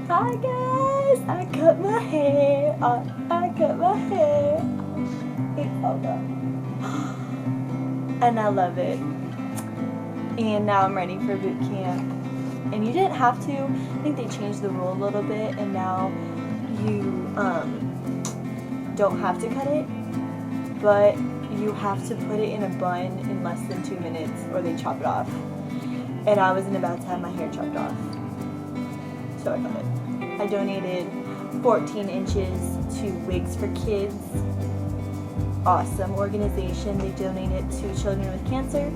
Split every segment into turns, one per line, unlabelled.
Hi guys, I cut my hair. I cut my hair. It's so good. And I love it. And now I'm ready for boot camp. And you didn't have to. I think they changed the rule a little bit, and now you don't have to cut it, but you have to put it in a bun in less than 2 minutes or they chop it off. And I wasn't about to have my hair chopped off, so I cut it. I donated 14 inches to Wigs for Kids. Awesome organization. They donate it to children with cancer,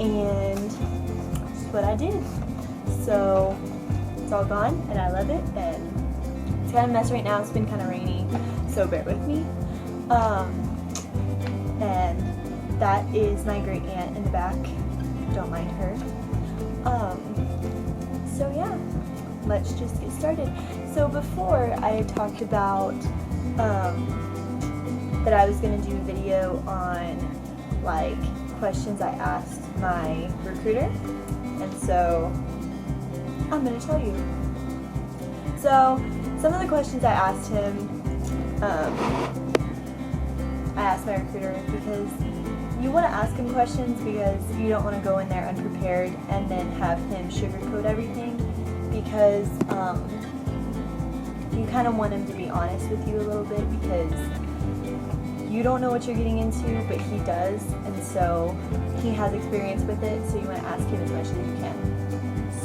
and that's what I did. So it's all gone, and I love it. And it's kind of a mess right now. It's been kind of rainy, so bear with me. And that is my great aunt in the back. Don't mind her. So yeah, let's just get started. So before I talked about that I was gonna do a video on like questions I asked my recruiter, and so I'm gonna tell you. So some of the questions I asked him, I asked my recruiter because you want to ask him questions because you don't want to go in there unprepared and then have him sugarcoat everything, because you kind of want him to be honest with you a little bit, because you don't know what you're getting into, but he does, and so he has experience with it, so you want to ask him as much as you can.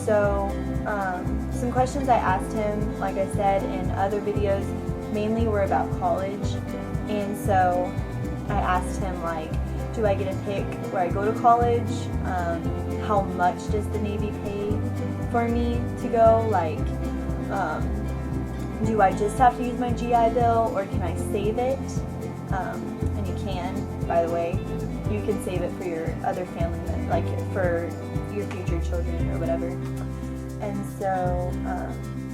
So some questions I asked him, like I said in other videos, mainly were about college, and so I asked him, like, do I get a pick where I go to college? How much does the Navy pay for me to go? Like, do I just have to use my GI Bill, or can I save it? And you can, by the way. You can save it for your other family, like for your future children or whatever. And so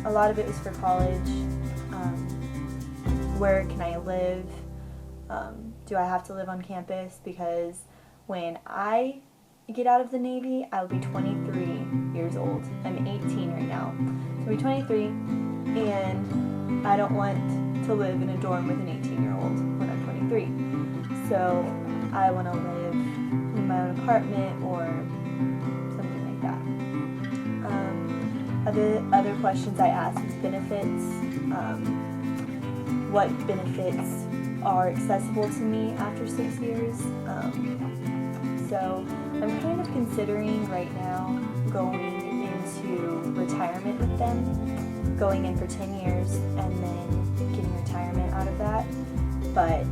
a lot of it was for college. Where can I live? Do I have to live on campus? Because when I get out of the Navy, I'll be 23 years old. I'm 18 right now. So I'll be 23, and I don't want to live in a dorm with an 18-year-old when I'm 23. So I want to live in my own apartment or something like that. Other questions I asked was benefits. What benefits are accessible to me after 6 years. So I'm kind of considering right now going into retirement with them, going in for 10 years and then getting retirement out of that. But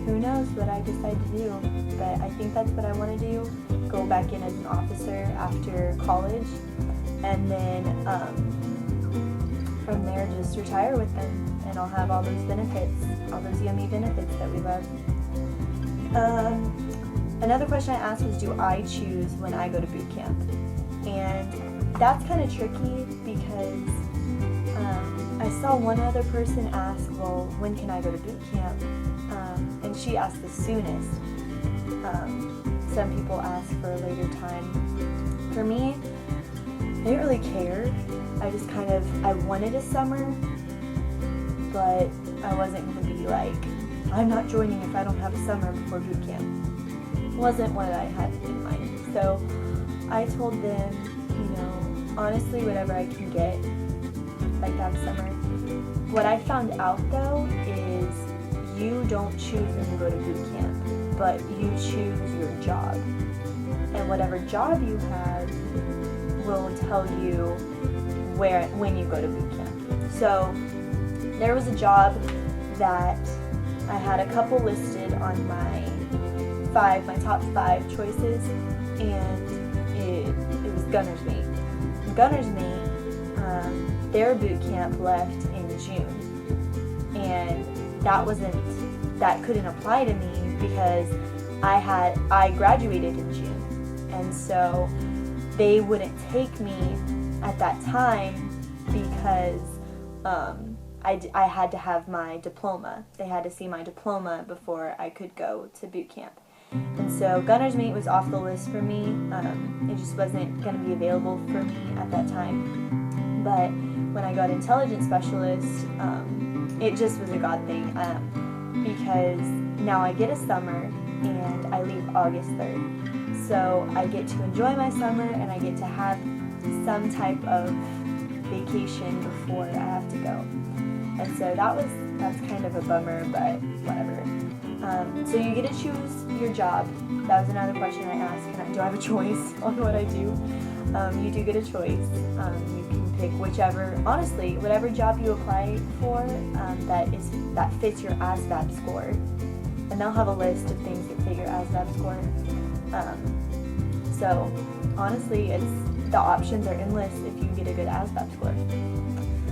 who knows what I decide to do. But I think that's what I want to do, go back in as an officer after college, and then from there just retire with them. And I'll have all those benefits, all those yummy benefits that we love. Another question I asked was, do I choose when I go to boot camp? And that's kind of tricky because I saw one other person ask, well, when can I go to boot camp? And she asked the soonest. Some people ask for a later time. For me, I didn't really care. I wanted a summer, but I wasn't going to be like, I'm not joining if I don't have a summer before boot camp. It wasn't what I had in mind. So I told them, honestly, whatever I can get, like that summer. What I found out though is you don't choose when you go to boot camp, but you choose your job. And whatever job you have will tell you when you go to boot camp. So there was a job that I had a couple listed on my top 5 choices, and it was Gunner's Mate. Gunner's Mate, their boot camp left in June, and that couldn't apply to me because I graduated in June, and so they wouldn't take me at that time because I had to have my diploma. They had to see my diploma before I could go to boot camp. And so Gunner's Mate was off the list for me. It just wasn't going to be available for me at that time. But when I got intelligence specialist, it just was a God thing, because now I get a summer and I leave August 3rd. So I get to enjoy my summer and I get to have some type of vacation before I have to go. And so that's kind of a bummer, but whatever. So you get to choose your job. That was another question I asked. Do I have a choice on what I do? You do get a choice. You can pick honestly, whatever job you apply for that fits your ASVAB score. And they'll have a list of things that fit your ASVAB score. So honestly, the options are endless if you get a good ASVAB score.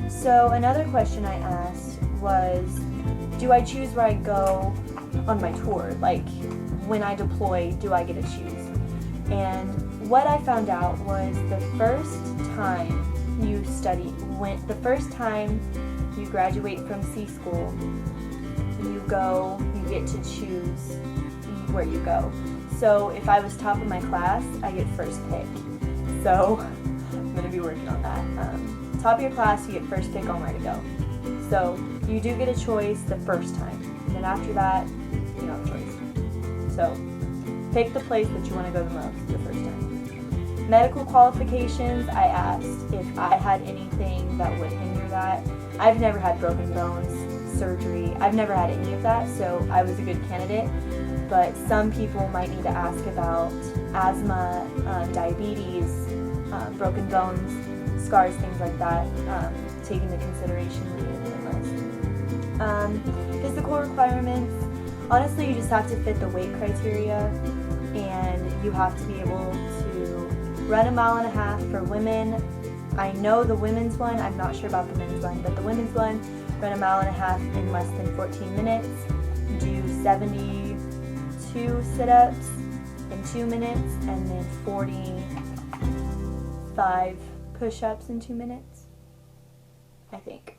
So another question I asked was, do I choose where I go on my tour? Like, when I deploy, do I get to choose? And what I found out was the first time you graduate from C school, you get to choose where you go. So if I was top of my class, I get first pick. So I'm going to be working on that. Top of your class, you get first pick on where to go. So you do get a choice the first time. And then after that, you don't have a choice. So pick the place that you want to go the most the first time. Medical qualifications, I asked if I had anything that would hinder that. I've never had broken bones, surgery. I've never had any of that, so I was a good candidate. But some people might need to ask about asthma, diabetes, broken bones, scars, things like that, take into consideration when you're doing list. Physical requirements, honestly, you just have to fit the weight criteria, and you have to be able to run 1.5 miles for women. I know the women's one, I'm not sure about the men's one, but the women's one, run 1.5 miles in less than 14 minutes, do 72 sit-ups in 2 minutes, and then 45 push-ups in 2 minutes, I think.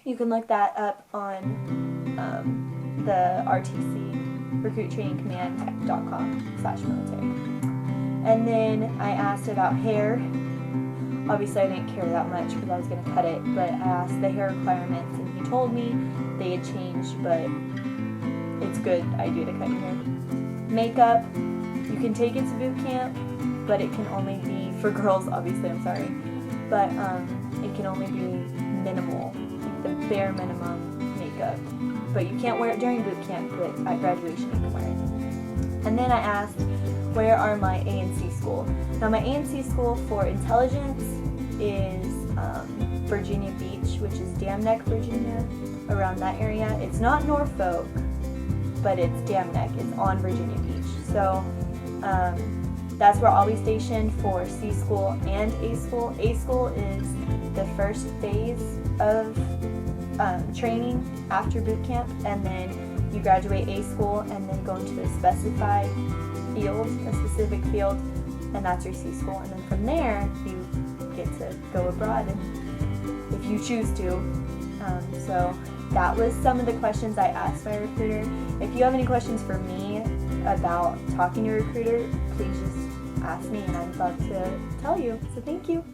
You can look that up on the RTC, recruittrainingcommand.com/military. And then I asked about hair. Obviously I didn't care that much because I was going to cut it, but I asked the hair requirements, and he told me they had changed, but it's good idea to cut your hair. Makeup, you can take it to boot camp, but it can only be for girls, obviously, I'm sorry, but it can only be minimal, like the bare minimum makeup, but you can't wear it during boot camp, but at graduation you can wear it. And then I asked, where are my A&C school? Now my A&C school for intelligence is Virginia Beach, which is Dam Neck, Virginia, around that area. It's not Norfolk, but it's Dam Neck. It's on Virginia Beach. So that's where I'll be stationed for C school and A school. A school is the first phase of training after boot camp, and then you graduate A school and then go into a specified field, a specific field, and that's your C school. And then from there, you get to go abroad, and if you choose to. So that was some of the questions I asked my recruiter. If you have any questions for me about talking to your recruiter, please just ask me, and I'd love to tell you. So thank you.